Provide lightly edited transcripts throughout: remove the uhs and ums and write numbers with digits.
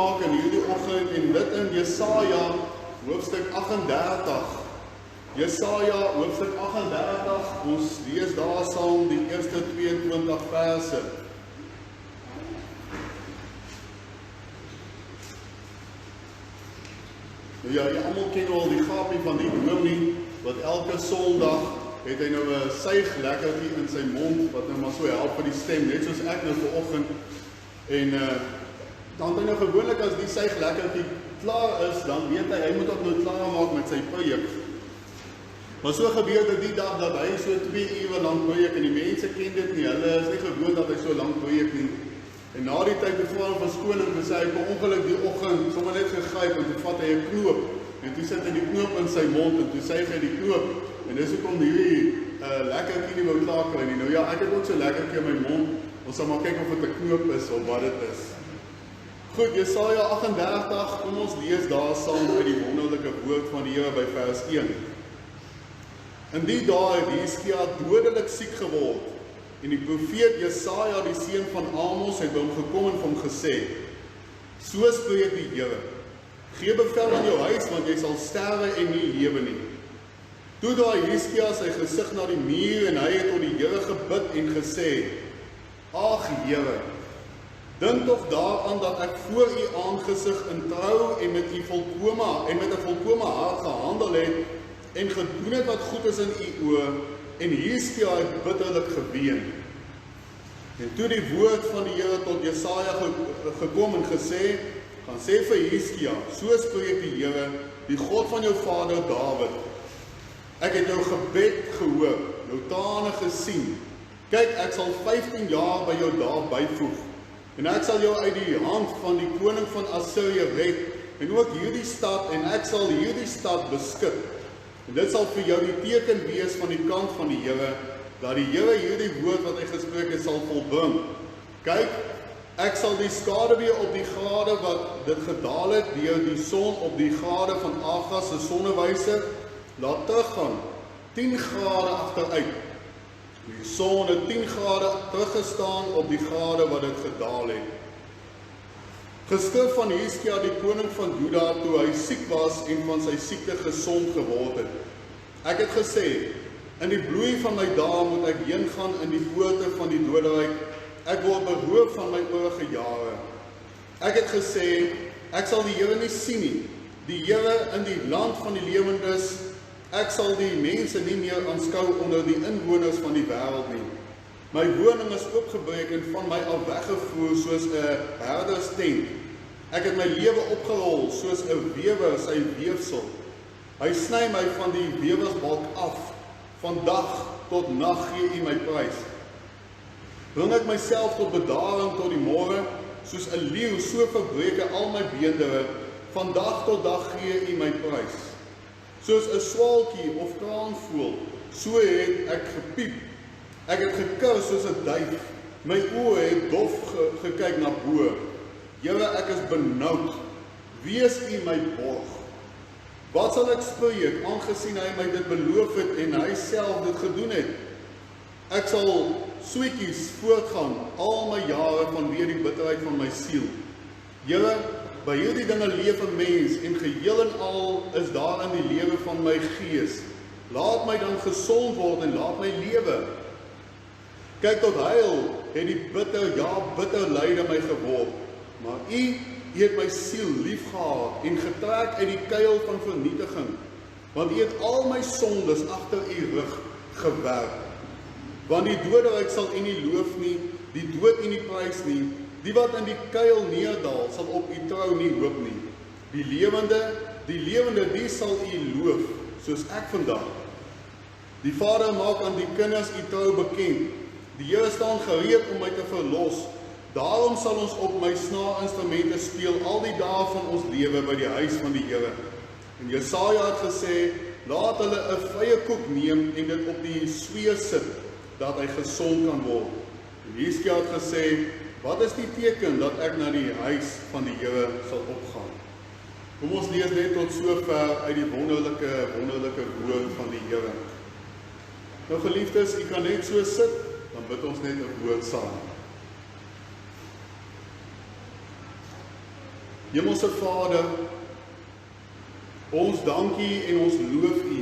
oopmaak in hierdie oggend en dit in Jesaja hoofstuk 38. Jesaja hoofstuk 38, ons lees daar saam die eerste 22 verse. Nou ja, jy almal ken al die gapie van die dominee, wat elke Sondag het hy nou 'n suiglekkertjie in sy mond, wat nou maar so help vir die stem, net soos ek nou vanoggend. En dan het hy nou gewoonlik as die suiglekkertjie klaar is, dan weet hy moet ook nou klaar maak met sy preek. Maar so gebeur dit die dag dat hy so 2 ure lank preek, en die mense ken dit nie, hulle is nie gewoon dat hy so lank preek nie. En na die tyd bevra hom verskoning, toe sê hy per ongeluk die oggend sommer net gegryp, en toe vat hy 'n knoop, en toe sit hy die knoop in sy mond, en toe sê hy die knoop, en dis hoekom hierdie lekkertjie nie wou klaar kry nie. Nou ja, ek het ook so lekkertjie in my mond, ons sal maar kyk of dit 'n knoop is, of wat dit is. Goed, Jesaja 38, kom ons lees daar saam uit die wonderlike woord van die Here by vers 1. In die dae het Hizkia dodelik siek geword, en die profeet Jesaja, die seun van Amos, het by hom gekom en van hom gesê, so spreek die Here, gee bevel aan jou huis, want jy sal sterwe en nie lewe nie. Toe draai Hizkia sy gesig na die muur, en hy het tot die Here gebid en gesê, ag Here, dink tog daaraan dat ek voor u aangesig in trou en met 'n volkome hart gehandel het, en gedoen het wat goed is in u oë, en Hizkia het bitterlik geween. En toe die woord van die Here tot Jesaja gekom en gesê, gaan sê vir Hizkia, so spreek die Here, die God van jou vader Dawid, ek het jou gebed gehoor, jou trane gesien, kyk, ek sal 15 jaar by jou daar byvoeg, en ek sal jou uit die hand van die koning van Assirië red, en ook hierdie stad, en ek sal hierdie stad beskik. En dit sal vir jou die teken wees van die kant van die Here, dat die Here hierdie woord wat hy gespreek het sal volbring. Kyk, ek sal die skaduwee op die grade wat dit gedaal het, deur die son op die grade van Agas se sonnewyser, laat teruggaan, 10 grade agteruit. Die son het 10 grade teruggestaan op die grade wat dit gedaal het. Geskrif van Hizkia, die koning van Juda, toe hy siek was en van sy siekte gesond geword het. Ek het gesê, in die bloei van my dae moet ek heen gaan in die poorte van die doderyk, ek word beroof van my oorige jare. Ek het gesê, ek sal die Here nie sien nie, die Here in die land van die lewendes, ek sal die mense nie meer aanskou onder die inwoners van die wêreld nie. My woning is oopgebreek en van my af weggevoer soos 'n herderstent. Ek het my lewe opgerol soos 'n wewer sy weefsel. Hy sny my van die wewersbalk af. Van dag tot nag gee u my prys. Bring ek myself tot bedaring tot die môre, soos 'n leeu, so verbreek ek al my beendere. Van dag tot dag gee u my prys. Soos 'n swaalkie of kraanvoël, so het ek gepiep. Ek het gekir soos 'n duif. My oë het dof gekyk na bo. Here, ek is benoud. Wees u my borg. Wat sal ek spreek, aangesien hy my dit beloof het en hy self dit gedoen het? Ek sal soetjies voortgaan al my jare vanweë die bitterheid van my siel. Here, by hierdie dinge leef 'n mens en geheel en al is daar in die lewe van my gees. Laat my dan gesond word en laat my lewe. Kyk, tot heil het die bitter lyde my geword. Maar u het my siel lief gehad en getrek uit die kuil van vernietiging, want u het al my sondes agter u rug gewerp. Want die doderyk sal u nie loof nie, die dood u nie prys nie, die wat in die kuil neerdal sal op u trou nie hoop nie. Die lewende, die sal u loof, soos ek vandag. Die Vader maak aan die kinders u trou bekend. Die Here staan gereed om my te verlos. Daarom sal ons op my snaarinstrumente speel al die dae van ons lewe by die huis van die Here. En Jesaja het gesê, laat hulle 'n vrye koek neem en dit op die sweer sit, dat hy gesond kan word. En Hizkia het gesê, wat is die teken dat ek na die huis van die Here sal opgaan? Kom ons lees net tot sover uit die wonderlike woord van die Here. Nou geliefdes, u kan net so sit, dan bid ons net 'n woord saam. Hemelse Vader, ons dankie en ons loof U.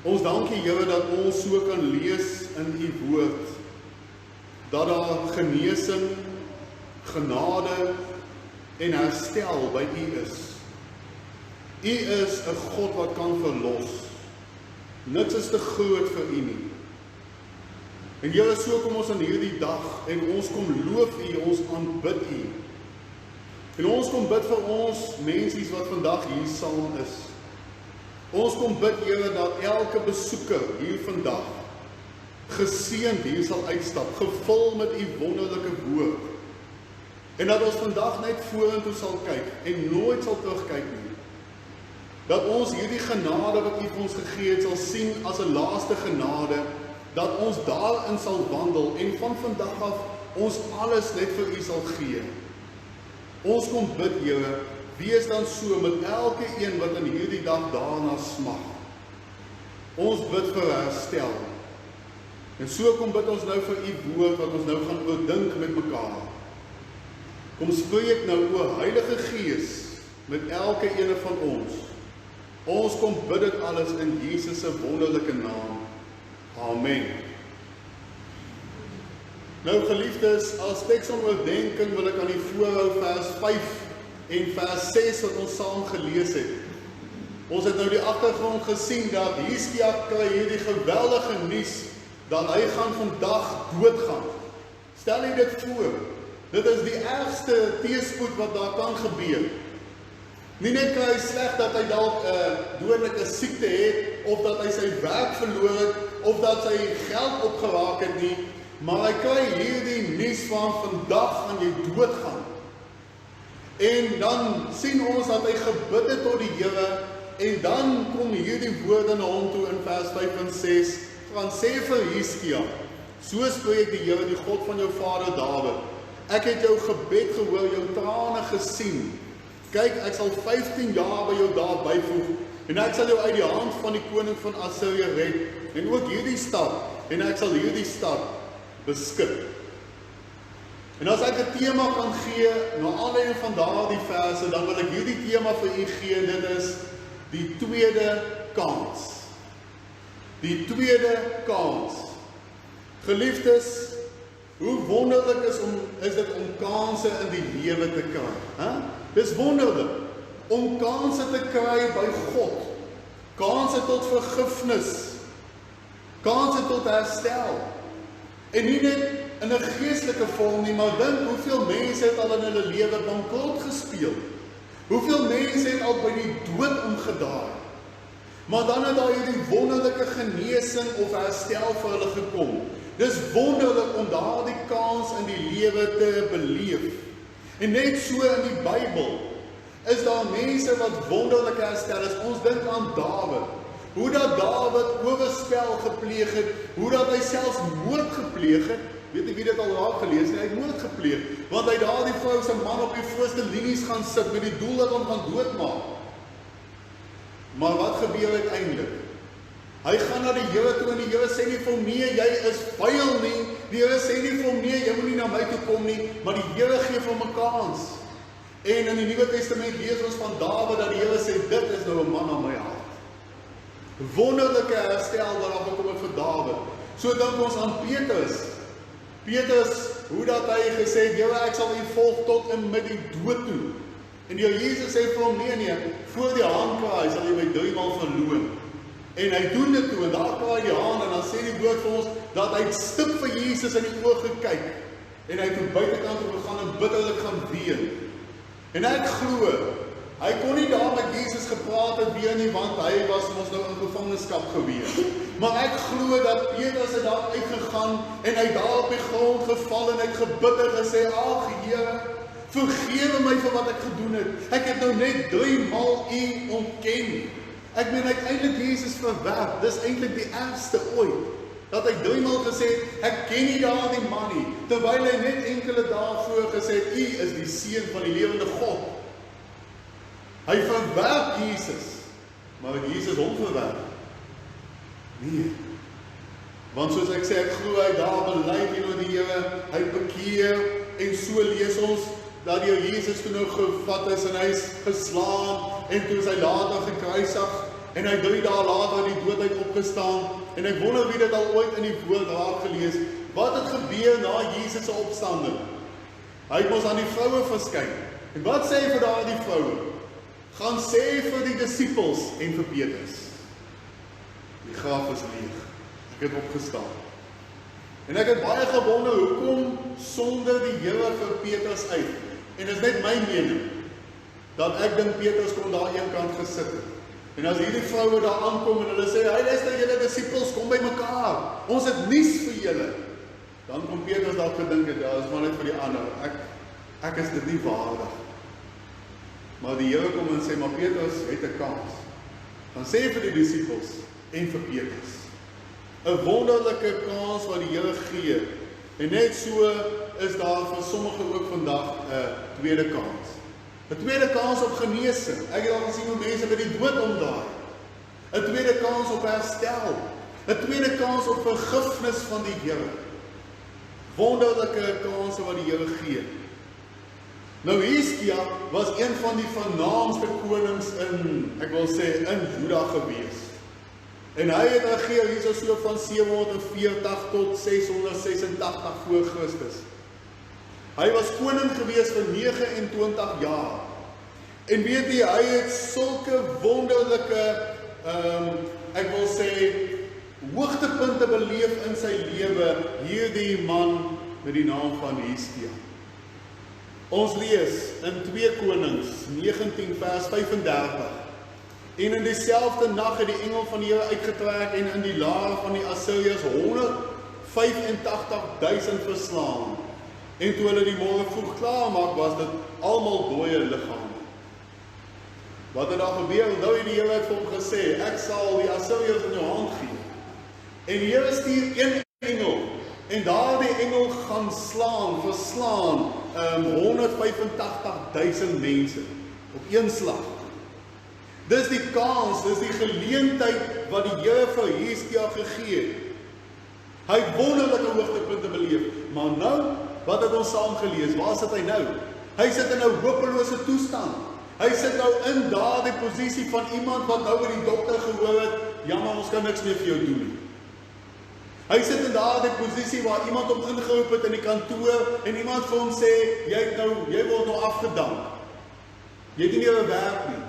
Ons dankie, Here, dat ons so kan lees in U woord, dat daar genesing, genade en herstel by U is. U is 'n God wat kan verlos. Niks is te groot vir U nie. En Here, so kom ons in hierdie dag en ons kom loof U, ons aanbid U. En ons kom bid vir ons mensies wat vandag hier saam is. Ons kom bid, Here, dat elke besoeker hier vandag geseënd hier sal uitstap, gevul met U wonderlike woord. En dat ons vandag net vorentoe sal kyk en nooit sal terugkyk nie. Dat ons hierdie genade wat U vir ons gegee het sal sien as 'n laaste genade, dat ons daarin sal wandel en van vandag af ons alles net vir U sal gee. Ons kom bid, Here, wees dan so met elke een wat in hierdie dag daarna smag. Ons bid vir herstel. En so kom bid ons nou vir U woord wat ons nou gaan oordink met mekaar. Kom spreek nou, o Heilige Gees, met elke ene van ons. Ons kom bid dit alles in Jesus se wonderlike naam. Amen. Nou geliefdes, as teksonoordenking wil ek aan die voorhou vers 5 en vers 6 wat ons saam gelees het. Ons het nou die agtergrond gesien dat Hiskia kry hierdie geweldige nuus dat hy gaan vandag doodgaan. Stel jy dit voor, dit is die ergste teëspoed wat daar kan gebeur. Nie net kry hy sleg dat hy dalk 'n dodelike siekte het, of dat hy sy werk verloor het, of dat sy geld opgeraak het nie, maar hy kry hierdie nuus van vandag gaan jy doodgaan. En dan sien ons dat hy gebid het tot die Here, en dan kom hierdie woorde na hom toe in vers 5 en 6, van sê vir Hiskia, so spreek die Here, die God van jou vader Dawid, ek het jou gebed gehoor, jou trane gesien. Kyk, ek sal 15 jaar by jou daar byvoeg, en ek sal jou uit die hand van die koning van Assirië red, en ook hierdie stad, en ek sal hierdie stad beskik. En as ek 'n tema kan gee, na aanleiding van daardie verse, dan wil ek hierdie tema vir u gee, en dit is die tweede kans. Die tweede kans. Geliefdes, hoe wonderlik is dit om kanse in die lewe te kry. Dis wonderlik om kanse te kry by God. Kanse tot vergifnis. Kanse tot herstel. En nie net in 'n geestelike vorm nie, maar dink hoeveel mense het al in hulle lewe bankrot gespeel. Hoeveel mense het al by die dood omgedraai. Maar dan het daar hierdie wonderlike genesing of herstel vir hulle gekom. Dis wonderlik om daardie kans in die lewe te beleef. En net so in die Bybel is daar mense wat wonderlik herstel is. Ons dink aan Dawid. Hoe dat Dawid oorspel gepleeg het, hoe dat hy selfs moord gepleeg het. Weet jy wie dit al raak gelees het? Hy het moord gepleeg, want hy daardie vrou se man op die voorste linies gaan sit met die doel dat hom gaan doodmaak. Maar wat gebeur uiteindelik? Hy gaan na die Here toe en die Here sê nie vir hom, nee, jy is vuil nie. Die Here sê nie vir hom, nee, jy moet nie na my toe kom nie, maar die Here gee vir hom 'n kans. En in die Nuwe Testament lees ons van Dawid dat die Here sê, dit is nou 'n man aan my hart. Wonderlike herstel wat daar gekom het vir Dawid. So dink ons aan Petrus, hoe dat hy gesê het, Here, ek sal u volg tot en met die dood toe. En die Jesus sê vir hom, nee, voor die haan kraai sal jy my 3 maal verloon. En hy doen dit toe, en daar kraai die haan, en dan sê die woord vir ons, dat hy stip vir Jesus in die oog gekyk, en hy het op buitekant gegaan en bitterlik gaan ween. En ek glo, hy kon nie daar met Jesus gepraat het weer nie, want hy was ons nou in gevangenskap gewees. Maar ek glo dat Petrus het daar uitgegaan, en hy daar op die grond geval, en hy het gebid en gesê, ag Here, vergewe my vir wat ek gedoen het. Ek het nou net 3 maal u ontken. Ek meen, hy het eintlik Jesus verwerp. Dis eintlik die ergste ooit. Dat hy 3 maal gesê het, ek ken nie daardie man nie, terwyl hy net enkele dae voor gesê het, u is die seun van die lewende God. Hy verwerp Jesus, maar het Jesus hom verwerp? Nee. Want soos ek sê, ek glo hy daar bely teenoor die Here, hy bekeer, en so lees ons dat die Jesus toe nou gevat is en hy is geslaan en toe is hy later gekruisig en hy 3 dae later uit die dood uit opgestaan en ek wonder wie dit al ooit in die woord raak gelees, wat het gebeur na Jesus se opstanding? Hy het mos aan die vroue verskyn en wat sê hy vir daardie vroue? Gaan sê vir die disippels en vir Petrus, die graf is leeg, ek het opgestaan. En ek het baie gewonder, hoekom sonder die Here vir Petrus uit? En dit is net my mening, dat ek dink Petrus kon daar een kant gesit het. En as hierdie vroue daar aankom en hulle sê, hey, luister julle disippels, kom by mekaar, ons het nuus vir julle. Dan kom Petrus daar gedink het, ja, is maar net vir die ander, ek is dit nie waardig. Maar die Here kom en sê, maar Petrus het 'n kans. Dan sê vir die disippels en vir Petrus. 'n wonderlike kans wat die Here gee. En net so is daar vir sommige ook vandag 'n tweede kans. 'n tweede kans op genesing. Ek het al gesien hoe mense by die dood omdraai. 'n tweede kans op herstel. 'n tweede kans op vergifnis van die Here. Wonderlike kanse wat die Here gee. Nou Hiskia was een van die vernaamste konings ek wil sê, in Juda gewees. En hy het regeer hier so van 740 tot 686 voor Christus. Hy was koning gewees vir 29 jaar. En weet jy, hy het sulke wonderlike, ek wil sê, hoogtepunte beleef in sy lewe, hierdie man met die naam van Hiskia. Ons lees in 2 Konings 19 vers 35. En in dieselfde nag het die engel van die Here uitgetrek en in die laar van die Assiriërs 185.000 verslaan. En toe hulle die môre vroeg klaar maak, was dit almal dooie liggame. Wat het daar gebeur? Nou het die Here vir hom gesê, ek sal die Assiriërs in jou hand gee. En die Here stuur een engel, en daardie engel gaan verslaan 185.000 mense op een slag. Dis die kans, dis die geleentheid wat die Here vir Hiskia gegee het. Hy het wonderlike hoogtepunte beleef, maar nou, wat het ons saam gelees? Waar sit hy nou? Hy sit in 'n hopelose toestand. Hy sit nou in daardie posisie van iemand wat nou by die dokter gehoor het, jammer, ons kan niks meer vir jou doen nie. Hy sit in daardie posisie waar iemand hom ingeroep het in die kantoor en iemand vir hom sê, jy word nou afgedank. Jy het nie meer werk nie.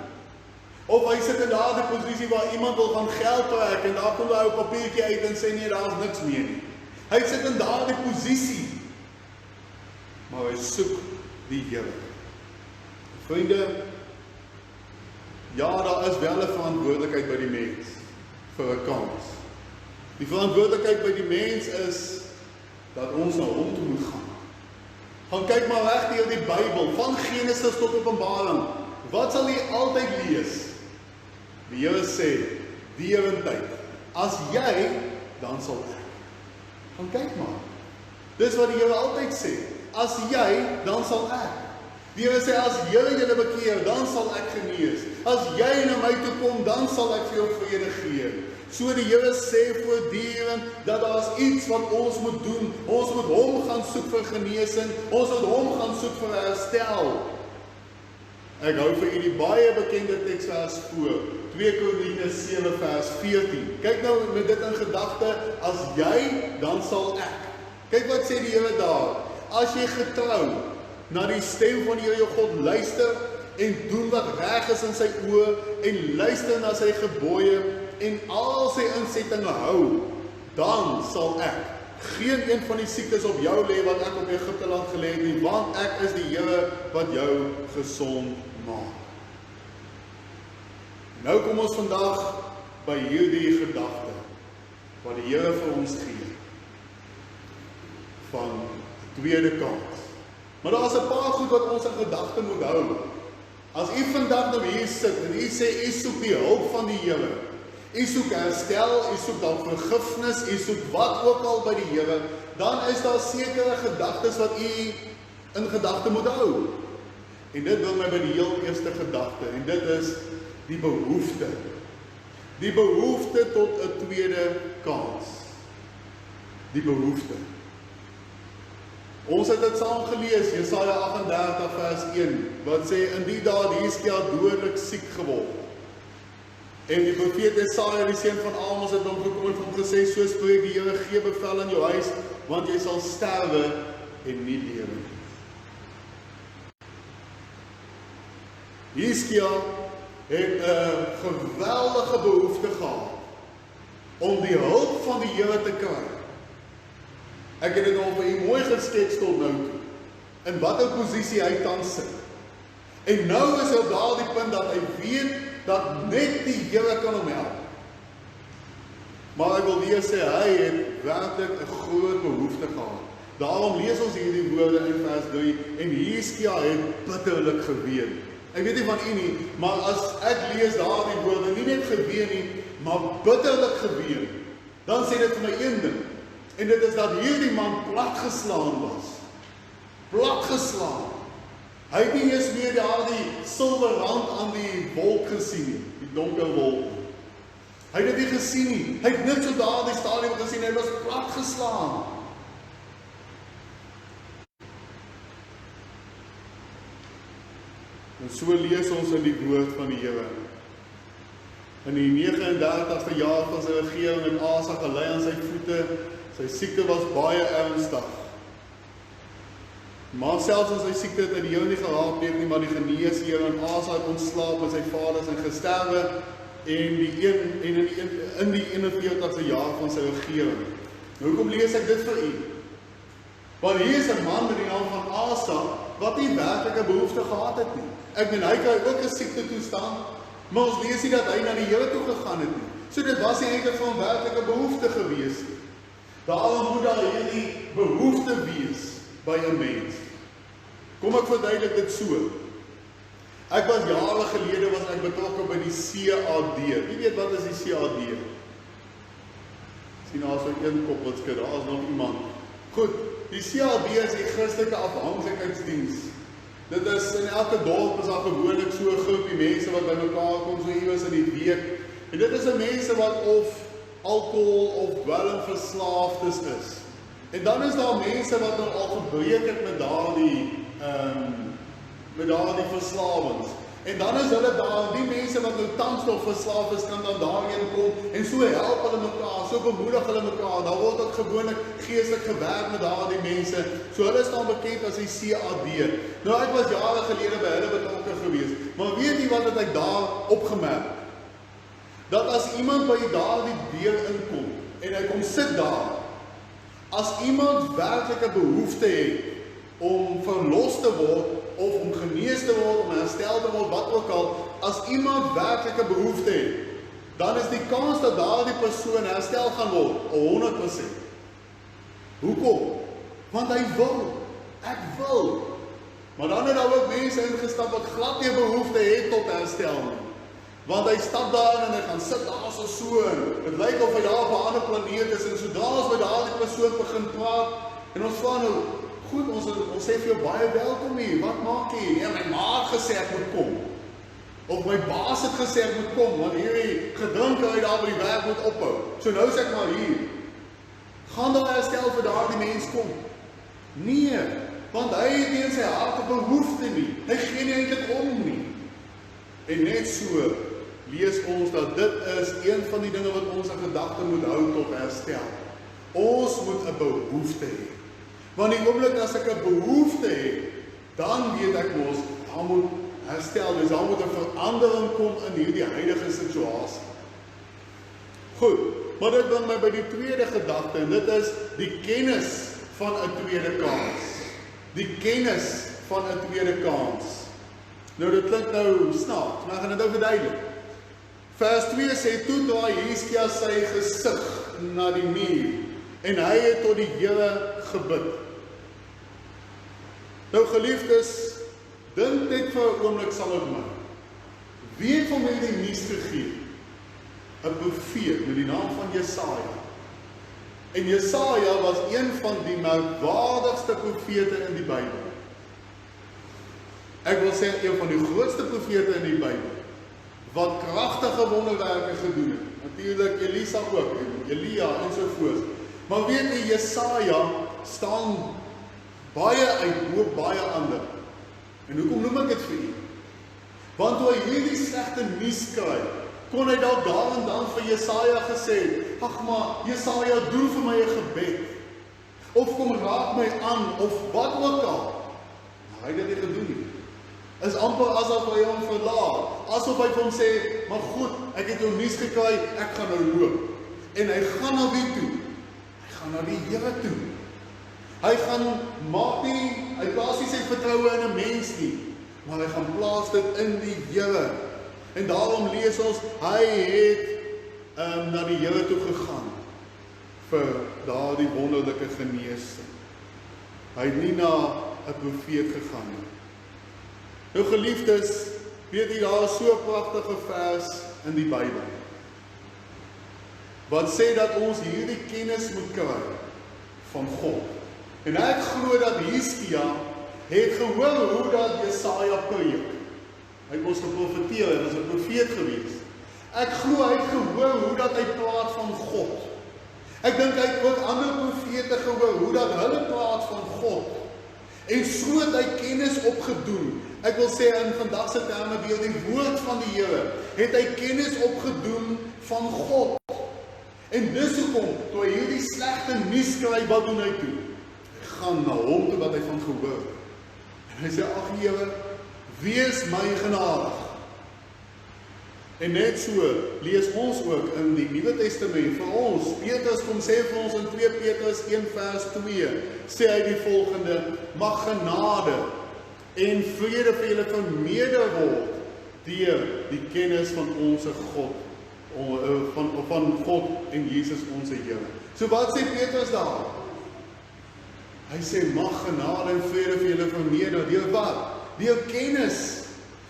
Of hy sit in daardie posisie waar iemand wil gaan geld trek en daar kom daar 'n papiertjie uit en sê nee, daar is niks meer nie. Hy sit in daardie posisie. Maar hy soek die Here. Vriende, ja, daar is wel 'n verantwoordelikheid by die mens vir 'n kans. Die verantwoordelikheid by die mens is dat ons na hom toe moet gaan. Gaan kyk maar reg deur die Bybel, van Genesis tot Openbaring. Wat sal jy altyd lees? Die Here sê, die ewentyd, as jy, dan sal ek. Gaan kyk maar. Dis wat die Here altyd sê. As jy, dan sal ek. Die Here sê, as julle bekeer, dan sal ek genees. As jy na my toe kom, dan sal ek vir jou vrede gee. So die Here sê voortdurend dat daar is iets wat ons moet doen. Ons moet hom gaan soek vir genesing. Ons moet hom gaan soek vir herstel. Ek hou vir u die baie bekende teksvers voor. 2 Korintiërs 7 vers 14. Kyk nou met dit in gedagte, as jy, dan sal ek. Kyk wat sê die Here daar. As jy getrou na die stem van die Here jou God luister en doen wat reg is in sy oë en luister na sy gebooie en al sy insettinge hou, dan sal ek geen een van die siektes op jou lê wat ek op Egipte land gelê het nie, want ek is die Here wat jou gesond maak. Nou kom ons vandag by hierdie gedagte wat die Here vir ons gee van tweede kans. Maar daar is 'n paar goed wat ons in gedagte moet hou. As u vandag nou hier sit en u sê u soek die hulp van die Here, u soek herstel, u soek dalk vergifnis, u soek wat ook al by die Here, dan is daar sekere gedagtes wat u in gedagte moet hou. En dit wil my by die heel eerste gedagte, en dit is die behoefte. Die behoefte tot 'n tweede kans. Die behoefte. Ons het dit saam gelees, Jesaja 38 vers 1, wat sê, in die dae het Hizkia dodelik siek geword. En die profeet Jesaja, die seun van Amos, het hom gekom en hom gesê, so spreek die Here, gee bevel in jou huis, want jy sal sterwe en nie lewe. Hizkia het 'n geweldige behoefte gehad om die hulp van die Here te kry. Ek het dit al vir u mooi geskets tot nou toe, in watter posisie hy tans sit. En nou is hy op daardie punt dat hy weet dat net die Here kan hom help. Maar ek wil weer sê, hy het werklik 'n groot behoefte gehad. Daarom lees ons hierdie woorde in vers 3, en Hizkia het bitterlik geween. Ek weet nie van u nie, maar as ek lees daardie woorde, nie net geween nie, maar bitterlik geween, dan sê dit vir my een ding, en dit is dat hierdie man platgeslaan was. Platgeslaan. Hy het nie eens meer daardie silwer rand aan die wolk gesien nie, die donker wolk. Hy het dit nie gesien nie. Hy het niks op daardie stadium gesien, hy was platgeslaan. En so lees ons in die woord van die Here. In die 39ste jaar van sy regering het Asa gelei aan sy voete. Sy siekte was baie ernstig. Maar selfs in sy siekte het hy die Here nie geraadpleeg nie, maar die geneesheer en Asa het ontslaap met sy vaders en gesterwe in die 41ste jaar van sy regering. Nou hoekom lees ek dit vir u? Want hier is 'n man met die naam van Asa wat nie werklik 'n behoefte gehad het nie. Ek meen, hy kry ook 'n siekte toestand, maar ons lees nie dat hy na die Here toe gegaan het nie. So dit was nie eintlik vir hom werklik 'n behoefte gewees nie. Daarom moet daar hierdie behoefte wees by 'n mens. Kom ek verduidelik dit so. Ek was jare gelede betrokke by die CAD. Wie weet wat is die CAD? Sien daar so een kop wat skud, daar is nog iemand. Goed, die CAD is die Christelike Afhanklikheidsdiens. Dit is in elke dorp is daar gewoonlik so 'n groepie mense wat bymekaar kom so iewers in die week. En dit is 'n mense wat of alkohol of dwelmverslaafdes is. En dan is daar mense wat nou al gebreek het met daardie verslawings. En dan is hulle daar, die mense wat nou tans nog verslaaf is, kan dan daarheen kom en so help hulle mekaar, so bemoedig hulle mekaar. Daar word ook gewoonlik geestelik gewerk met daardie mense. So hulle is dan bekend as die CAD. Nou ek was jare gelede by hulle betrokke gewees. Maar weet jy wat het ek daar opgemerk? Dat as iemand by daardie deur inkom en hy kom sit daar, as iemand werklik 'n behoefte het om verlos te word of om genees te word, om herstel te word, wat ook al, as iemand werklik 'n behoefte het, dan is die kans dat daardie persoon herstel gaan word 100%. Hoekom? Want hy wil. Ek wil. Maar dan het daar ook mense ingestap wat glad nie behoefte het tot herstel nie. Want hy stap daar en hy gaan sit daar so en dit lyk of hy daar op 'n ander planeet is en sodra as by daardie persoon begin praat en ons vra nou, goed, ons sê vir jou baie welkom hier, wat maak jy? Ja, my ma het gesê ek moet kom. Of my baas het gesê ek moet kom, want hierdie gedrinke uit daar by die werk moet ophou. So nou sê ek maar hier, gaan daar herstel vir daardie mens kom? Nee, want hy het nie in sy hart 'n behoefte nie. Hy gee nie eintlik om nie. En net so lees ons dat dit is een van die dinge wat ons in gedagte moet hou tot herstel. Ons moet 'n behoefte hê. Want die oomblik as ek 'n behoefte het, dan weet ek mos, daar moet herstel, dus daar moet 'n verandering kom in hierdie huidige situasie. Goed, maar dit bring my by die tweede gedagte, en dit is die kennis van 'n tweede kans. Die kennis van 'n tweede kans. Nou dit klink nou snaaks, maar ek gaan dit nou verduidelik. Vers 2 sê, toe draai Hizkia sy gesig na die muur, en hy het tot die Here gebid. Nou geliefdes, dink net vir 'n oomblik saam met my. Wie het hom hierdie nuus gegee? 'n Profeet met die naam van Jesaja. En Jesaja was een van die merkwaardigste profete in die Bybel. Ek wil sê een van die grootste profete in die Bybel, wat kragtige wonderwerke gedoen het. Natuurlik Elisa ook, en Elia ensovoorts. Maar weet jy, Jesaja staan Baie uit bo baie ander. En hoekom noem ek dit vir u? Want toe hy hierdie slegte nuus kry, kon hy dalk daar en dan vir Jesaja gesê, ag maar, Jesaja, doen vir my 'n gebed. Of kom raak my aan, of wat ook al. Maar hy het dit nie gedoen nie. Is amper asof hy hom verlaat. Asof hy vir hom sê, maar goed, ek het jou nuus gekry, ek gaan nou loop. En hy gaan na wie toe? Hy gaan na die Here toe. Hy gaan maak nie, hy plaas nie sy vertroue in 'n mens nie, maar hy gaan plaas dit in die Here. En daarom lees ons, hy het na die Here toe gegaan vir daardie wonderlike genesing. Hy het nie na 'n profeet gegaan nie. Nou geliefdes, weet jy, daar is so 'n pragtige vers in die Bybel wat sê dat ons hierdie kennis moet kry van God. En ek glo dat Hizkia het gehoor hoe dat Jesaja preek. Hy het ons geprofeteer, hy was 'n profeet gewees. Ek glo hy het gehoor hoe dat hy praat van God. Ek dink hy het ook ander profete gehoor hoe dat hulle praat van God. En so het hy kennis opgedoen. Ek wil sê in vandag se terme deur die woord van die Here, het hy kennis opgedoen van God. En dis hoekom, toe hy hierdie slegte nuus kry, wat doen hy toe? Hy gaan na hom toe wat hy van gehoor. En hy sê, ag Here, wees my genadig. En net so lees ons ook in die Nuwe Testament vir ons. Petrus kom sê vir ons in 2 Petrus 1 vers 2, sê hy die volgende, mag genade en vrede vir julle vermeerder word deur die kennis van onze God, van God en Jesus onze Here. So wat sê Petrus daar? Hy sê, mag genade en vrede vir julle vermeerder, deur wat? Deur kennis.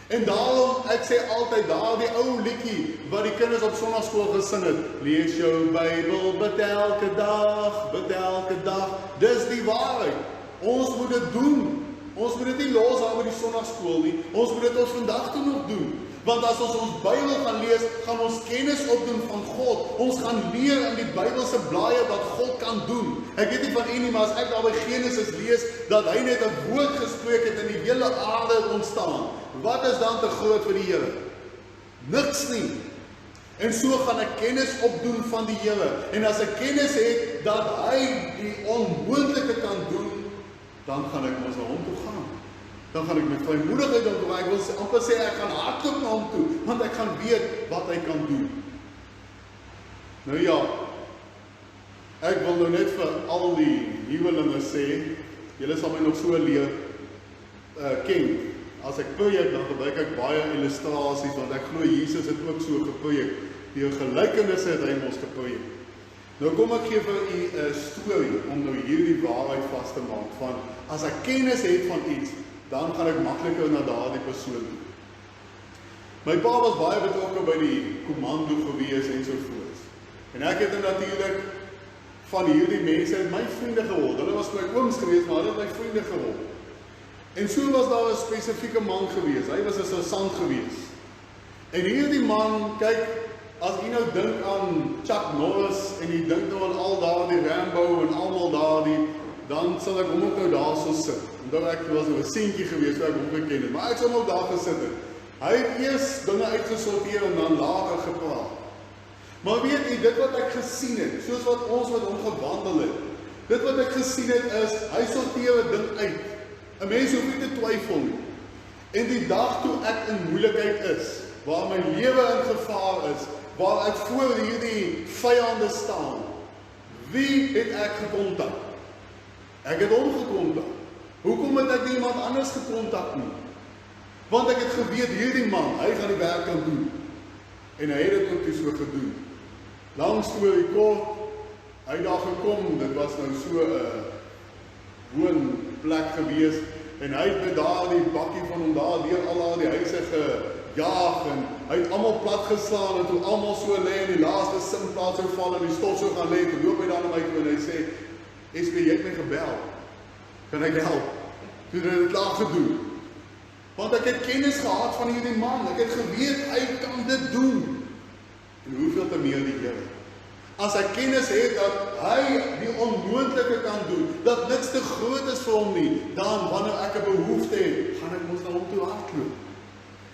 En daarom, ek sê altyd, daar die ou liedjie, wat die kinders op sonnaskool gesing het, lees jou Bybel, bid elke dag, dis die waarheid. Ons moet dit doen. Ons moet dit nie los hou met die sonnaskool nie. Ons moet dit ons vandag toe nog doen. Want as ons Bybel gaan lees, gaan ons kennis opdoen van God. Ons gaan leer in die Bybelse blaaie wat God kan doen. Ek weet nie van u nie, maar as ek daar by Genesis lees, dat hy net 'n woord gespreek het en die hele aarde het ontstaan. Wat is dan te groot vir die Here? Niks nie. En so gaan ek kennis opdoen van die Here. En as ek kennis het, dat hy die onmoontlike kan doen, dan gaan ek ons na hom toe gaan. Dan gaan ek met vrymoedigheid doen, ek wil amper sê, ek gaan hardloop na hom toe, want ek gaan weet wat hy kan doen. Nou ja, ek wil nou net vir al die nuwelinge sê, julle sal my nog so leer ken. As ek preek, dan gebruik ek baie illustrasies, want ek glo Jesus het ook so gepreek. Die gelykenisse het hy ons gepreek. Nou kom ek gee vir u 'n storie om nou hierdie waarheid vas te maak van as ek kennis het van iets, dan gaan ek makliker na daardie persoon toe. My pa was baie betrokke by die kommando gewees en so voort. En ek het natuurlik van hierdie mense my vriende geword. Hulle was my ooms gewees, maar hulle het my vriende geword. En so was daar 'n spesifieke man gewees. Hy was 'n sergeant gewees. En hierdie man, kyk, as jy nou dink aan Chuck Norris en jy dink nou aan al daardie Rambo en almal daardie, dan sal ek hom ook nou daar so sit. Omdat ek was 'n seentjie gewees toe ek hom geken het, maar ek sal hom ook daar gesit het. Hy het eers dinge uitgesorteer en dan later gepraat. Maar weet jy, dit wat ek gesien het, soos wat ons met hom gewandel het, dit wat ek gesien het is, hy sorteer 'n ding uit. 'n Mens hoef nie te twyfel nie. En die dag toe ek in moeilikheid is, waar my lewe in gevaar is, waar ek voor hierdie vyande staan, wie het ek gekontak? Ek het hom gekontak. Hoekom het ek nie iemand anders gekontak nie? Want ek het geweet, hierdie man, hy gaan die werk kan doen. En hy het dit ook toe so gedoen. Lang storie kort, hy het daar gekom, dit was nou so 'n woonplek gewees, en hy het met daar die bakkie van hom daar deur al die huise gejaag, en hy het almal plat geslaan, en toe almal so lê in die laaste sinplaas sou val, en die stof so gaan lê, toe loop hy daar na my toe, en hy sê, SP, jy het my gebel, kan ek help? Toe het hy dit klaar gedoen, want ek het kennis gehad van hierdie man, ek het geweet, hy kan dit doen, en hoeveel te meer die Here. As hy kennis het dat hy die onmoontlike kan doen, dat niks te groot is vir hom nie, dan wanneer ek 'n behoefte het, gaan ek mos na hom toe hardloop.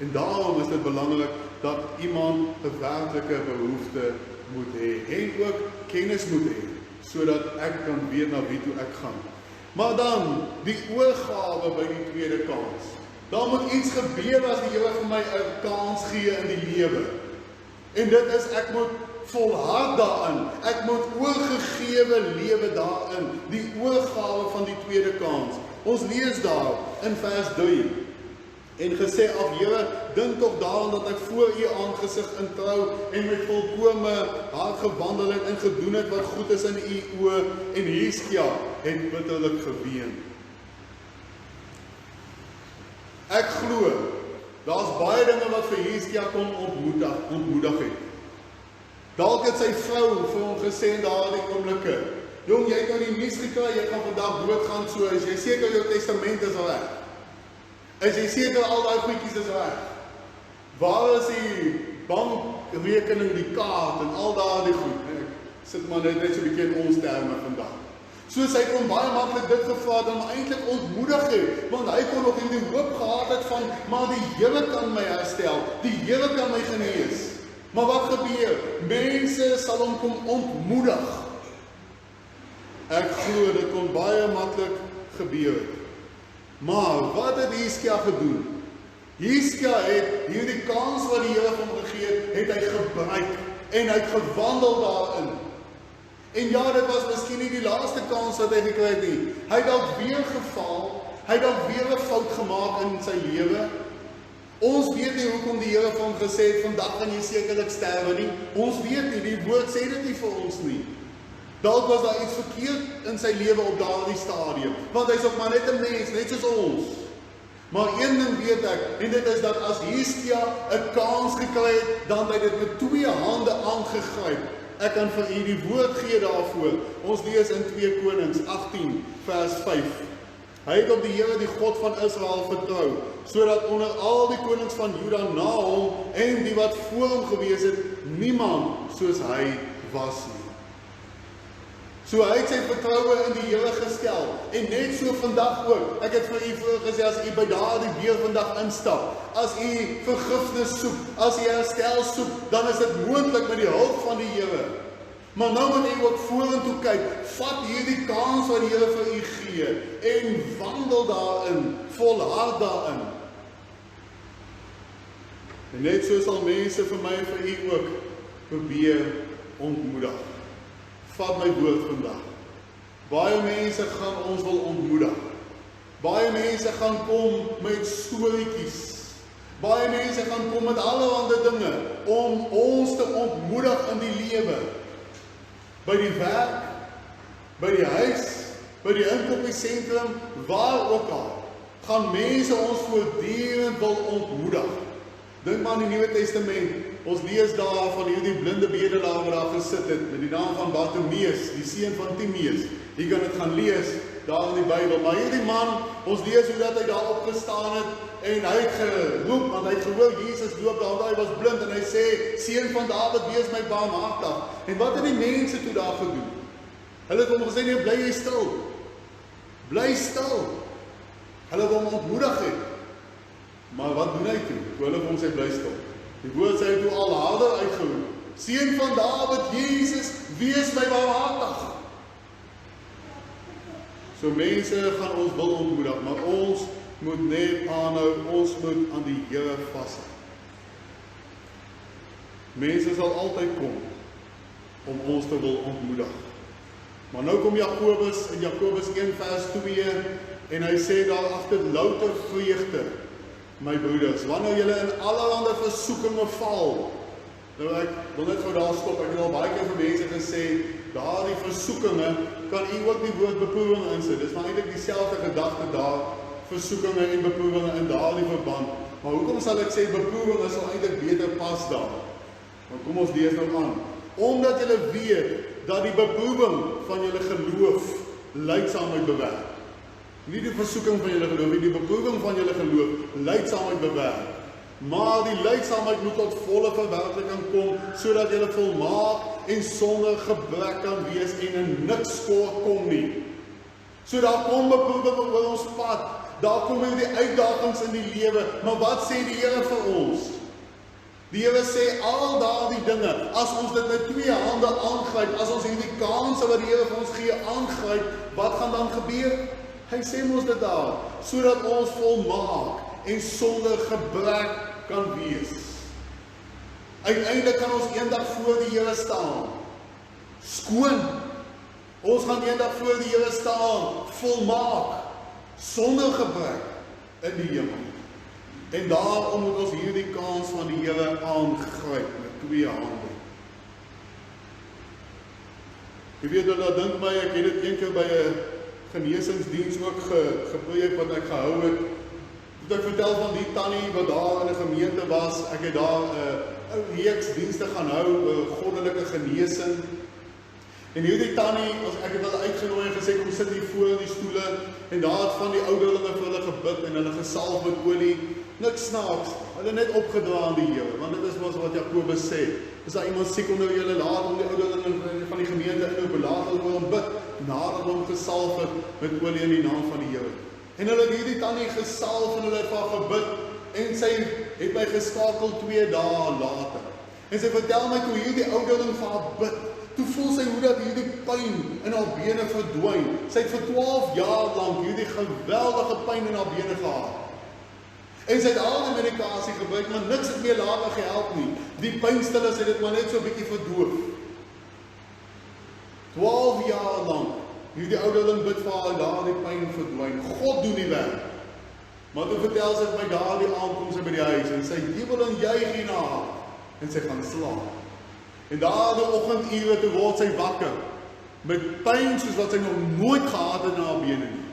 En daarom is dit belangrik dat iemand 'n werklike behoefte moet hê en ook kennis moet hê, sodat ek kan weet na wie toe ek gaan. Maar dan, die oorgawe by die tweede kans. Daar moet iets gebeur as die Here vir my 'n kans gee in die lewe. En dit is, ek moet volhard daarin, ek moet oorgegewe lewe daarin, die oorgawe van die tweede kans. Ons lees daar in vers 3, en gesê, ag Here, dink tog daaraan dat ek voor U aangesig in trou en met volkome hart gewandel het en gedoen het wat goed is in U oë, en Hiskia het bitterlik geween. Ek glo, daar's baie dinge wat vir Hiskia kon ontmoedig het. Dalk het sy vrou vir hom gesê in daardie oomblikke, jong, jy het nou die nuus gekry, jy gaan vandag doodgaan, so is jy seker jou testament is reg? Is jy seker al daai goedjies is reg? Waar is die bankrekening, die kaart en al daardie goed? Ek sit maar net so 'n bietjie in ons terme vandag. So sy kon baie maklik dit gevra het en eintlik ontmoedig het, want hy kon nog hierdie hoop gehad het van, maar die Here kan my herstel, die Here kan my genees. Maar wat gebeur? Mense sal hom kom ontmoedig. Ek glo dit kon baie maklik gebeur het. Maar wat het Hiskia gedoen? Hiskia het hierdie kans wat die Here vir hom gegee het hy gebruik en hy het gewandel daarin. En ja, dit was miskien nie die laaste kans wat hy gekry het nie. Hy het dalk weer geval, hy het dalk weer 'n fout gemaak in sy lewe. Ons weet nie hoekom die Here vir hom gesê het, vandag gaan jy sekerlik sterwe nie. Ons weet nie, die woord sê dit nie vir ons nie. Dalk was daar iets verkeerd in sy lewe op daardie stadium, want hy's ook maar net 'n mens, net soos ons. Maar een ding weet ek, en dit is dat as Hiskia 'n kans gekry het, dan het hy dit met 2 hande aangegryp. Ek kan vir u die woord gee daarvoor. Ons lees in 2 Konings 18 vers 5. Hy het op die Here, die God van Israel, vertrou, sodat onder al die konings van Juda na hom en die wat voor hom gewees het, niemand soos hy was nie. So hy het sy vertroue in die Here gestel, en net so vandag ook. Ek het vir u vroeër gesê, as u by daardie weer vandag instap, as u vergifnis soek, as u herstel soek, dan is dit moontlik met die hulp van die Here. Maar nou moet u ook vorentoe kyk, vat hierdie kans wat die Here vir u gee, en wandel daarin, volhard daarin. En net so sal mense vir my en vir u ook probeer ontmoedig. Vat my woord vandag. Baie mense gaan ons wil ontmoedig. Baie mense gaan kom met storieetjies. Baie mense gaan kom met allerhande dinge om ons te ontmoedig in die lewe. By die werk, by die huis, by die inkopiesentrum, waar ook al, gaan mense ons voortdurend wil ontmoedig. Dink maar aan die Nuwe Testament. Ons lees daar van hierdie blinde bedelaar wat daar gesit het, met die naam van Bartimeus, die seun van Timeus. Jy kan dit gaan lees, daar in die Bybel. Maar hierdie man, ons lees hoe dat hy daar opgestaan het, en hy het geroep, want hy het gehoor, Jesus loop daar, want hy was blind, en hy sê, seun van Dawid, wees my barmhartig. En wat het die mense toe daar gedoen? Hulle het hom gesê, nee, bly jy stil. Bly stil. Hulle het hom ontmoedig het. Maar wat doen hy toe? Toe hulle vir hom sê, bly stil. Die woord sê toe al harder uitgeroep, seun van Dawid, Jesus, wees my barmhartig. So mense gaan ons wil ontmoedig, maar ons moet net aanhou, ons moet aan die Here vashou. Mense sal altyd kom om ons te wil ontmoedig. Maar nou kom Jakobus in Jakobus 1 vers 2 en hy sê daar agter louter vreugde, my broeders, wanneer julle in allerlei versoekinge val. Nou ek wil net gou daar stop, ek het al baie keer vir mense gesê, daardie versoekinge kan u ook die woord beproewing insit. Dis maar eintlik dieselfde gedagte daar, versoekinge en beproewinge in daardie verband. Maar hoekom sal ek sê beproewinge sal eintlik beter pas daar? Want kom ons lees nou aan. Omdat julle weet dat die beproewing van julle geloof lydsaamheid bewerk. Nie die versoeking van julle geloof, nie die beproewing van julle geloof lydsaamheid bewerk. Maar die lydsaamheid moet tot volle verwerkliking kom, sodat julle volmaak en sonder gebrek kan wees en in niks kort kom nie. So daar kom beproewing op ons pad, daar kom die uitdagings in die lewe, maar wat sê die Here vir ons? Die Here sê al daardie dinge, as ons dit met 2 hande aangryp, as ons hierdie kanse wat die Here vir ons gee aangryp, wat gaan dan gebeur? Hy sê ons dit daar, sodat ons volmaak en sonder gebrek kan wees. Uiteindelik kan ons eendag voor die Here staan, skoon. Ons gaan eendag voor die Here staan, volmaak, sonder gebrek in die hemel. En daarom moet ons hierdie kans van die Here aangryp met 2 hande. Jy weet dat dink my, ek het dit een keer by 'n genesingsdiens ook gepreek wat ek gehou het. Moet ek vertel van die tannie wat daar in 'n gemeente was. Ek het daar 'n reeks dienste gaan hou, goddelike genesing. En hierdie tannie, ek het hulle uitgenooi en gesê, kom sit hier voor die stoele, en daar het van die ouderlinge vir hulle gebid, en hulle gesalf met olie, niks snaaks, hulle net opgedra aan die Here, want dit is wat Jakobus sê, is daar iemand siek onder julle, laat om die ouderlinge van die gemeente in hulle laat hulle oor hom bid, nadat hom gesalf het met olie in die naam van die Here. En hulle het hierdie tannie gesalf en hulle het vir haar gebid, en sy het my geskakel 2 dae later. En sy vertel my toe hierdie ouderling vir haar bid, toe voel sy hoe dat hierdie pyn in haar bene verdwyn. Sy het vir 12 jaar lank hierdie geweldige pyn in haar bene gehad. En sy het al die medikasie gebruik, maar niks het meer later gehelp nie. Die pynstillers het dit maar net so 'n bietjie verdoof. 12 jaar lank, hierdie ouderling bid vir haar, daar die pyn verdwyn. God doen die werk. Maar toe vertel sy my daardie aand kom sy by die huis, en sy jubel en juig hier na haar, en sy gaan slaap. En daardie oggendure toe word sy wakker, met pyn soos wat sy nog nooit gehad het in haar bene nie.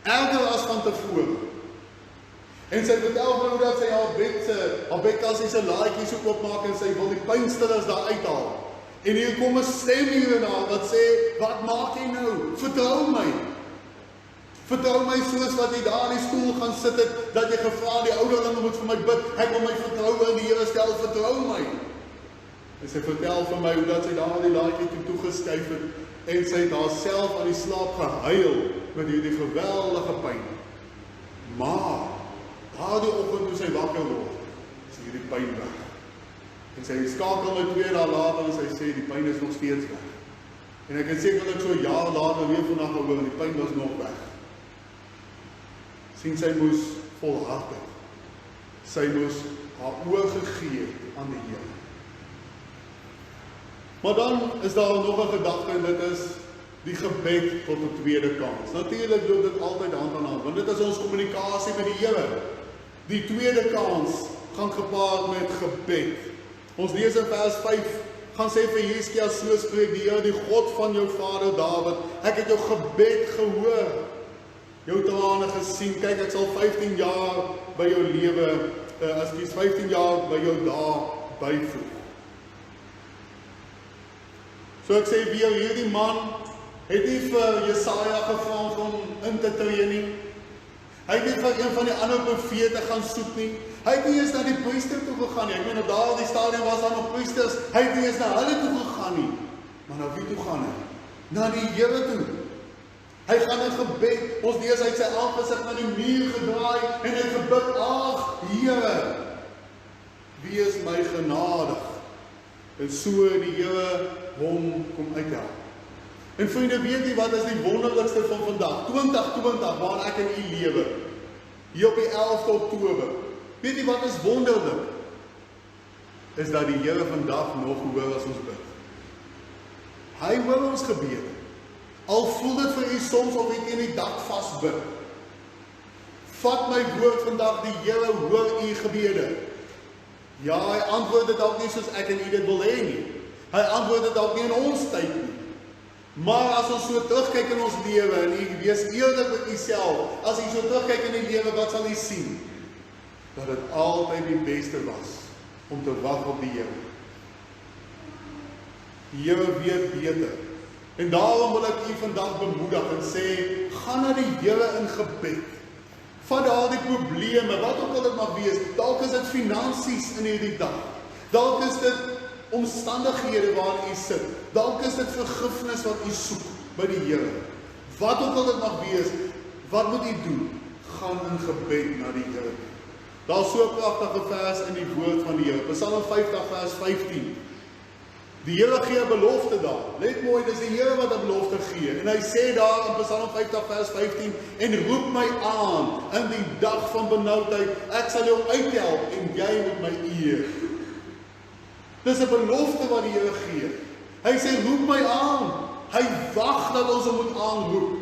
Erger as van tevore. En sy vertel my hoe dat sy haar bedkassie se laaitjie so oopmaak en sy wil die pynstillers daar uithaal. En hier kom 'n stem hier in haar wat sê, wat maak jy nou? Vertrou my. Vertrou my soos wat jy daar in die stoel gaan sit het, dat jy gevra die ouderlinge moet vir my bid. Ek wil my vertroue in die Here stel, vertrou my. En sy vertel vir my hoe dat sy daar die laaitjie toegeskuif het, en sy het haarself aan die slaap gehuil met hierdie geweldige pyn. Maar daardie oggend toe sy wakker word, is hierdie pyn weg. En sy skakel my 2 dae later en sy sê die pyn is nog steeds weg. En ek het sekerlik so 'n jaar later weer vandag gehoor en die pyn was nog weg. Sien, sy moes volhard het. Sy moes haar oor gegee aan die Here. Maar dan is daar nog 'n gedagte en dit is die gebed tot 'n tweede kans. Natuurlik doen dit altyd hand aan hand, want dit is ons kommunikasie met die Here. Die tweede kans gaan gepaard met gebed. Ons lees in vers 5, gaan sê vir Hizkia, so spreek die Here, die God van jou vader Dawid, ek het jou gebed gehoor, jou trane gesien, kyk ek sal 15 jaar by jou lewe, 15 jaar by jou dae byvoeg. So ek sê weer, hierdie man het nie vir Jesaja gevra om in te tree nie. Hy het nie vir een van die ander profete gaan soek nie. Hy het nie eens na die priester toe gegaan nie. Ek meen op daardie stadium was daar nog priesters. Hy het nie eens na hulle toe gegaan nie. Maar na wie toe gaan hy? Na die Here toe. Hy gaan in gebed. Ons lees hy het sy aangesig na die muur gedraai en hy gebid, ag Here, wees my genadig. En so die Here hom kom uithelp. En vriende, weet jy wat is die wonderlikste van vandag? 2020, waar ek in u lewe. Hier op die 11de Oktober. Weet jy wat is wonderlik? Is dat die Here vandag nog hoor as ons bid. Hy hoor ons gebede. Al voel dit vir u soms of ek in die dak vasbid. Vat my woord vandag, die Here hoor u gebede. Ja, hy antwoord dit dalk nie soos ek en u dit wil hê nie. Hy antwoord dit dalk nie in ons tyd nie. Maar as ons so terugkyk in ons lewe, en u wees eerlik met uself, as u so terugkyk in die lewe, wat sal u sien? Dat dit altyd die beste was, om te wag op die Here. Die Here weet beter. En daarom wil ek u vandag bemoedig en sê, gaan na die Here in gebed. Vat daar die probleme, wat ook al dit mag wees, dalk is dit finansies in hierdie dag. Dalk is dit omstandighede waarin u sit. Dalk is dit vergifnis wat u soek by die Here. Wat ook al dit mag wees, wat moet u doen? Gaan in gebed na die Here. Daar is so 'n pragtige vers in die woord van die Here. Psalm 50 vers 15. Die Here gee 'n belofte daar. Let mooi, dis die Here wat 'n belofte gee. En hy sê daar in Psalm 50 vers 15, en roep my aan in die dag van benoudheid. Ek sal jou uithelp en jy moet my eer. Dis 'n belofte wat die Here gee. Hy sê roep my aan. Hy wag dat ons hom moet aanroep.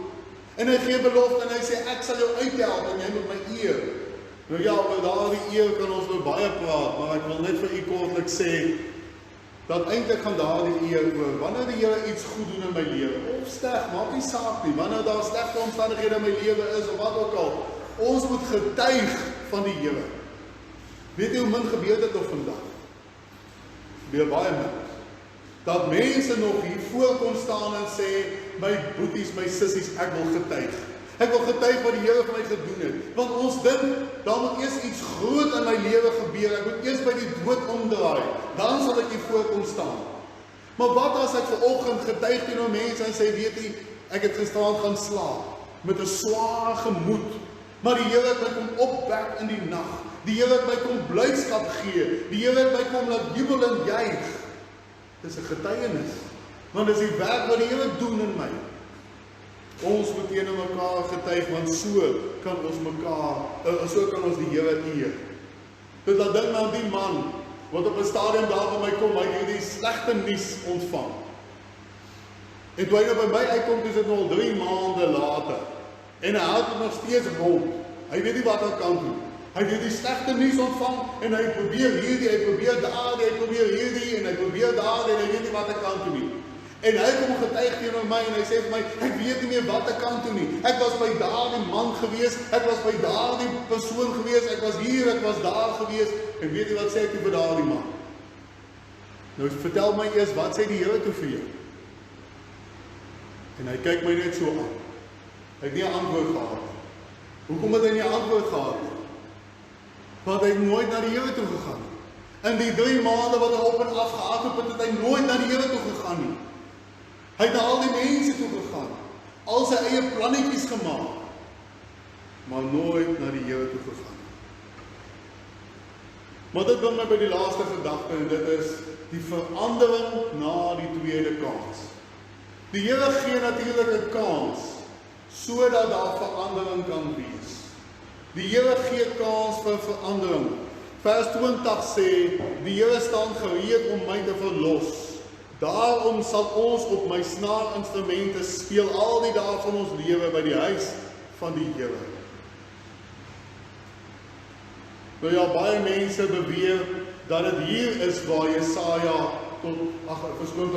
En hy gee belofte en hy sê ek sal jou uithelp en jy moet my eer. Nou ja, oor daardie eer kan ons nou baie praat, maar ek wil net vir u kortlik sê dat eintlik gaan daardie eer oor wanneer die Here iets goed doen in my lewe, of sleg, maak nie saak nie, wanneer daar slegte omstandighede in my lewe is of wat ook al, ons moet getuig van die Here. Weet jy hoe min gebeur dit nog vandag? Gebeur baie min. Dat mense nog hier voor kon staan en sê, my boeties, my sissies, ek wil getuig. Ek wil getuig wat die Here vir my gedoen het. Want ons dink, daar moet eers iets groot in my lewe gebeur. Ek moet eers by die dood omdraai. Dan sal ek hier voor kom staan. Maar wat as ek vanoggend getuig teenoor mense en sê, weet jy, ek het gisterand gaan slaap met 'n swaar gemoed. Maar die Here het my kom opwek in die nag. Die Here het my kom blydskap gee. Die Here het my kom laat jubel en juig. Dis 'n getuienis. Want dis die werk wat die Here doen in my. Ons moet teenoor mekaar getuig, want so kan ons die Here eer. Dus dat ding aan die man, wat op 'n stadium daar by my kom, hy het hierdie slegte nuus ontvang. En toe hy nou by my uitkom, is dit nou al 3 maande later. En hy hou dit nog steeds rond. Hy weet nie wat hy kan doen. Hy het hierdie slegte nuus ontvang, en hy probeer hierdie, hy probeer daardie, hy probeer hierdie, en hy probeer daardie, en hy weet nie wat hy kan doen nie. En hy kom getuig teenoor my en hy sê vir my, ek weet nie meer wat ek kan doen nie. Ek was by daardie man gewees, ek was by daardie persoon gewees, ek was hier, ek was daar gewees. En weet jy wat sê ek toe vir daardie man? Nou vertel my eers, wat sê die Here toe vir jou? En hy kyk my net so aan. Hy het nie 'n antwoord gehad. Hoekom het hy nie 'n antwoord gehad? Want hy het nooit na die Here toe gegaan. In die 3 maande wat hy op en af gehardloop het, het hy nooit na die Here toe gegaan nie. Hy het na al die mense toe gegaan, al sy eie plannetjies gemaak, maar nooit na die Here toe gegaan. Maar dit bring my by die laaste gedagte, en dit is die verandering na die tweede kans. Die Here gee natuurlik 'n kans, sodat daar verandering kan wees. Die Here gee kans vir verandering. Vers 20 sê, die Here staan gereed om my te verlos. Daarom sal ons op my snaarinstrumente speel al die dae van ons lewe by die huis van die Here. Nou ja, baie mense beweer dat dit hier is waar Jesaja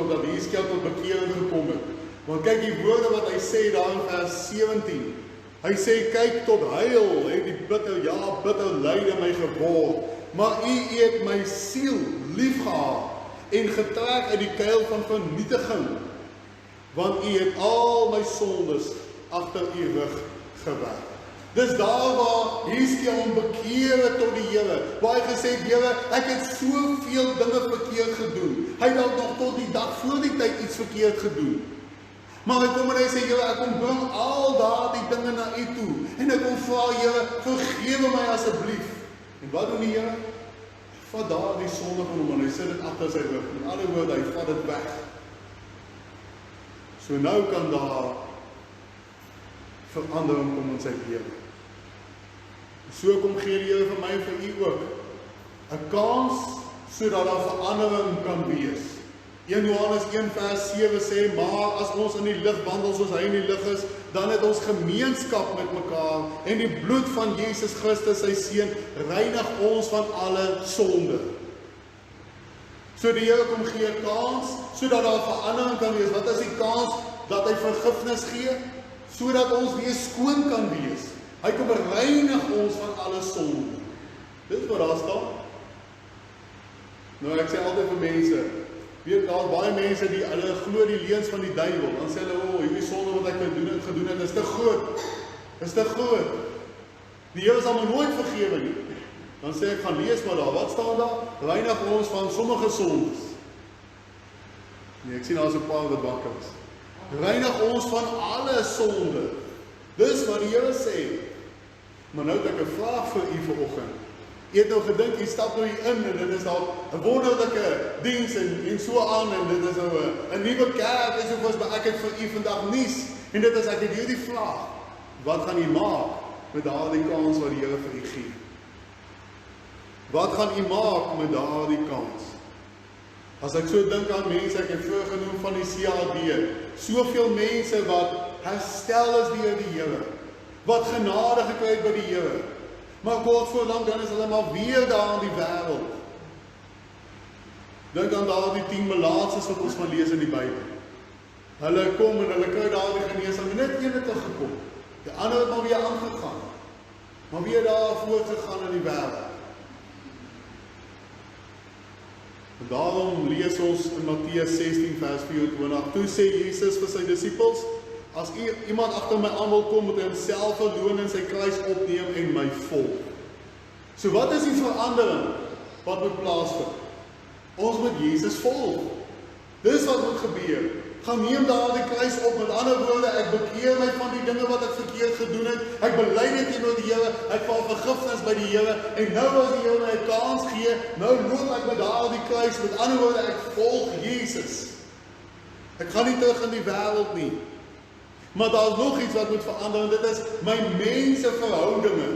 dat Heskia tot bekering gekom het. Want kyk die woorde wat hy sê daar in vers 17. Hy sê, kyk tot huil, het die bitter lyde my geword, maar u het my siel lief gehad en getrek uit die kuil van vernietiging, want u het al my sondes agter u rug gewerk. Dis daar waar Heskia hom bekeer het tot die Here, waar hy gesê het, Here, ek het soveel dinge verkeerd gedoen. Hy het nog tot die dag voor die tyd iets verkeerd gedoen. Maar hy kom en hy sê, Here, ek kom bring al daardie dinge na u toe, en ek kom vra, Here, vergewe my asseblief. En wat doen die Here? Hy vat daardie sonde van hom en hy sit dit agter sy rug. Met ander woorde, hy vat dit weg. So nou kan daar verandering kom in sy lewe. So kom gee die Here vir my en vir u ook 'n kans sodat daar verandering kan wees. 1 Johannes 1 vers 7 sê, maar as ons in die lig wandel soos hy in die lig is, dan het ons gemeenskap met mekaar en die bloed van Jesus Christus sy seun reinig ons van alle sonde. So die Here kom gee 'n kans sodat daar verandering kan wees. Wat is die kans? Dat hy vergifnis gee sodat ons weer skoon kan wees. Hy kom reinig ons van alle sonde. Dit is wat daar staan. Nou ek sê altyd vir mense, weet daar baie mense die hulle glo die leuns van die duiwel. Dan sê hulle, hierdie sonde wat ek gedoen het, is te groot. Is te groot. Die Here sal my nooit vergewe nie. Dan sê ek, gaan lees maar daar. Wat staan daar? Reinig ons van sommige sondes. Nee, ek sien daar is 'n paar wat wakker is. Reinig ons van alle sonde. Dis wat die Here sê. Maar nou het ek 'n vraag vir u vanoggend. Jy het nou gedink, jy stap nou hier in en dit is daar 'n wonderlike diens en so aan en dit is nou 'n nuwe kerk en soos, maar ek het vir u vandag nuus en dit is ek het hierdie vraag. Wat gaan u maak met daardie kans wat die Here vir u gee? Wat gaan u maak met daardie kans? As ek so dink aan mense, ek het vroeër genoem van die CAD, soveel mense wat herstel is deur die Here, wat genade gekry het by die Here, maar kort voor lang dan is hulle maar weer daar in die wêreld. Dink aan daardie 10 melaatses wat ons gaan lees in die Bybel. Hulle kom en hulle kry daardie genesing, net een het gekom. Die ander het maar weer aangegaan, maar weer daar voortgegaan in die wêreld. En daarom lees ons in Matteus 16 vers 24, toe sê Jesus vir sy disippels, as iemand agter my aan wil kom, moet hy homself verloon en sy kruis opneem en my volg. So wat is die verandering wat moet plaasvind? Ons moet Jesus volg. Dis wat moet gebeur. Gaan neem daardie kruis op, met ander woorde, ek bekeer my van die dinge wat ek verkeerd gedoen het, ek bely dit teenoor die Here, ek val vergifnis by die Here, en nou as die Here my 'n kans gee, nou loop ek met daardie kruis, met ander woorde, ek volg Jesus. Ek gaan nie terug in die wêreld nie. Maar daar is nog iets wat moet verander, en dit is my menseverhoudinge.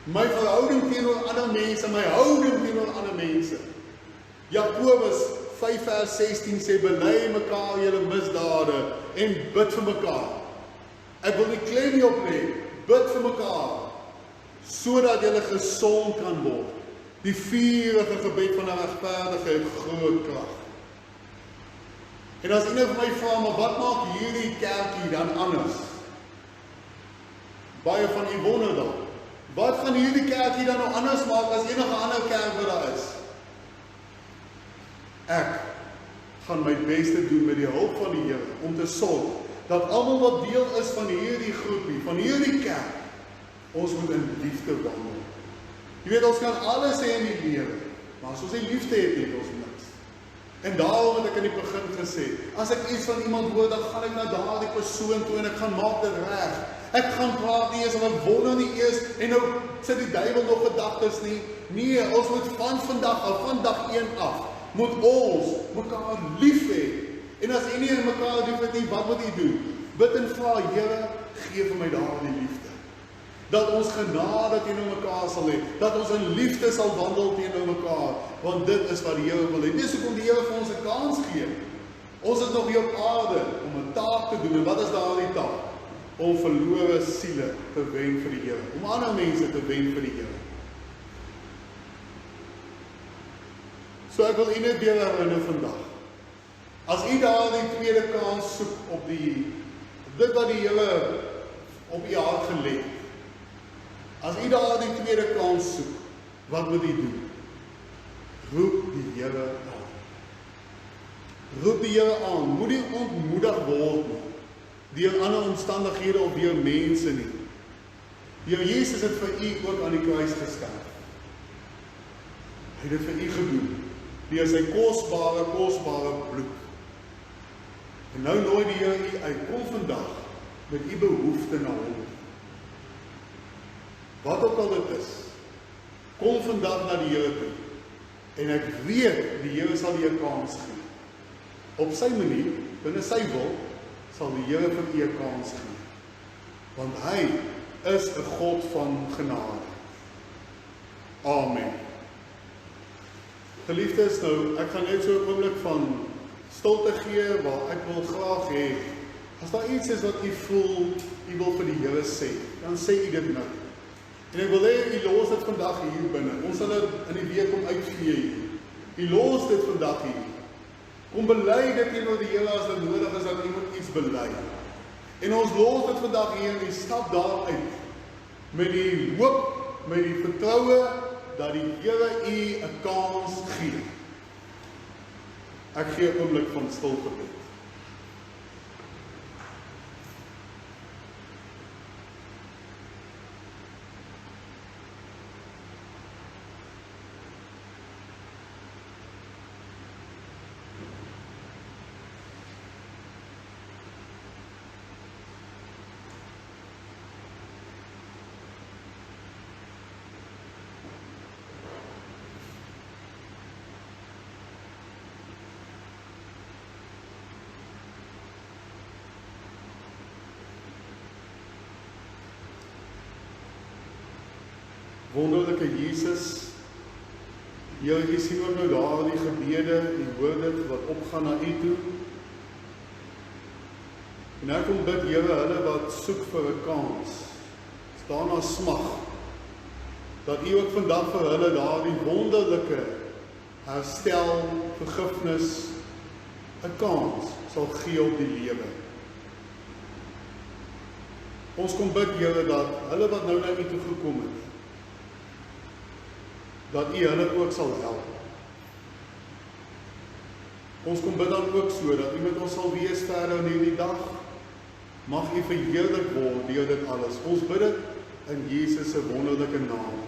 My verhouding teenoor ander mense, my houding teenoor ander mense. Jakobus 5 vers 16 sê, bely mekaar julle misdade en bid vir mekaar. Ek wil die klem nie op lê, bid vir mekaar, sodat julle gesond kan word. Die vurige gebed van 'n regverdige het groot krag. En as iemand vir my vra, maar wat maak hierdie kerkie dan anders? Baie van u wonder dan, wat gaan hierdie kerkie dan nou anders maak as enige ander kerk wat daar is? Ek gaan my beste doen met die hulp van die Here om te sorg dat almal wat deel is van hierdie groepie, van hierdie kerk, ons moet in liefde wandel. Jy weet, ons kan alles hê in die lewe, maar as ons nie liefde het, het ons niks. En daarom het ek in die begin gesê, as ek iets van iemand hoor, dan gaan ek na daardie persoon toe en ek gaan maak dit reg. Ek gaan praat nie eers, en ek wonder nie eers, en nou sit die duiwel nog gedagtes nie. Nee, ons moet van vandag af, van dag 1 af, moet ons mekaar lief hê. En as u nie mekaar lief het nie, wat moet u doen? Bid en vra, Here, gee vir my daardie liefde. Dat ons genade teenoor mekaar sal hê, dat ons in liefde sal wandel teenoor mekaar, want dit is wat die Here wil hê. Dis hoekom die Here vir ons 'n kans gee. Ons is nog hier op aarde om 'n taak te doen. En wat is daardie taak? Om verlore siele te wen vir die Here, om ander mense te wen vir die Here. So ek wil u net weer herinner vandag. As u daardie tweede kans soek op dit wat die Here op u hart gelê het. As u daardie tweede kans soek, wat moet u doen? Roep die Here aan. Roep die Here aan. Moet nie ontmoedig word nie, deur ander omstandighede of deur mense nie. Die Here Jesus het vir u ook aan die kruis gesterf. Hy het dit vir u gedoen, deur sy kosbare bloed. En nou nooi die Here u uit, kom vandag met u behoefte na hom. Wat ook al dit is, kom vandag na die Here toe. En ek weet, die Here sal u 'n kans gee. Op sy manier, binne sy wil, sal die Here vir u 'n kans gee. Want hy is 'n God van genade. Amen. Geliefdes, nou, ek gaan net so 'n oomblik van stilte gee, waar ek wil graag hê, as daar iets is wat u voel, u wil vir die Here sê, dan sê u dit nou. En ek wil hê, u los dit vandag hier binne. Ons sal dit in die week om uitvee hier. U los dit vandag hier. Kom bely dit teenoor die Here as dit nodig is dat iemand iets bely. En ons los dit vandag hier en u stap daaruit met die hoop, met die vertroue dat die Here u 'n kans gee. Ek gee 'n oomblik van stil gebed. Wonderlike Jesus, Here, U sien ook nou daar die gebede, U hoor dit wat opgaan na U toe. En ek kom bid, Here, hulle wat soek vir 'n kans, daarna smag, dat U ook vandag vir hulle daardie wonderlike herstel, vergifnis, 'n kans sal gee op die lewe. Ons kom bid, Here, dat hulle wat nou na U toe gekom het, dat U hulle ook sal help. Ons kom bid dan ook so, dat U met ons sal wees verder in hierdie dag. Mag U verheerlik word deur dit alles. Ons bid dit in Jesus se wonderlike naam.